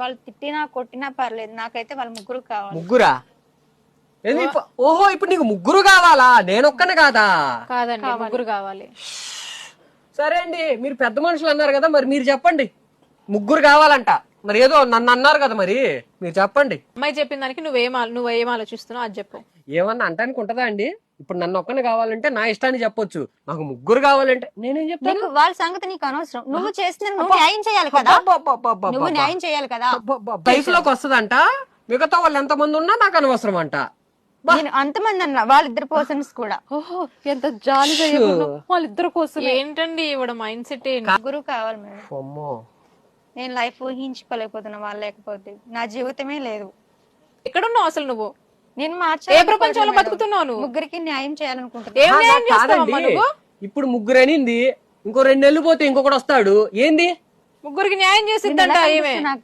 వాళ్ళు తిట్టినా కొట్టినా పర్లేదు, నాకైతే వాళ్ళు ముగ్గురు కావాలి. ముగ్గురా? ఓహో, ఇప్పుడు నీకు ముగ్గురు కావాలా? నేనొక్కనే కాదా? కాదండి, ముగ్గురు కావాలి. సరే అండి, మీరు పెద్ద మనుషులు అన్నారు కదా, మరి మీరు చెప్పండి. ముగ్గురు కావాలంట, మరి ఏదో నన్ను అన్నారు కదా, మరి మీరు చెప్పండి. అమ్మాయి చెప్పిన దానికి నువ్వేం ఆలోచిస్తున్నావు అది చెప్పు. ఏమన్నా అంటానికి ఉంటదా అండి? ఇప్పుడు నన్ను ఒక్కనే కావాలంటే నా ఇష్టాన్ని చెప్పొచ్చు, నాకు ముగ్గురు కావాలంటే నేనేం చెప్తాను? వాళ్ళ సంగతి నీకు అనవసరం. నువ్వు చేసిన నువ్వు న్యాయం చేయాలి కదా, నువ్వు న్యాయం చేయాలి కదా. లైఫ్ లోకి వస్తుందంట, మిగతా వాళ్ళు ఎంత మంది ఉన్నా నాకు అనవసరం అంట. నేను అంతమంది అన్నా, వాళ్ళిద్దరు పర్సన్స్ కూడా. ఓహో, ఎంత జాలిగా వాళ్ళిద్దరు కోసం. ఏంటండి ఇవిడ మైండ్ సెట్? ముగ్గురు కావాలి మేడం. నేను లైఫ్ ఊహించుకోలేకపోతున్నా వాళ్ళు లేకపోతే. నా జీవితమే లేదు. ఎక్కడున్నావు అసలు నువ్వు? నేను ఏ ప్రపంచంలో బతుకుతున్నావు నువ్వు? ముగ్గురికి న్యాయం చేయాలనుకుంటున్నా. ఏం న్యాయం చేస్తావమ్మా నువ్వు? ఇప్పుడు ముగ్గురు అనింది, ఇంకో 2 నెలలు పోతే ఇంకొకటి వస్తాడు. ఏంది ముగ్గురికి న్యాయం చేసిద్దంట? ఏమే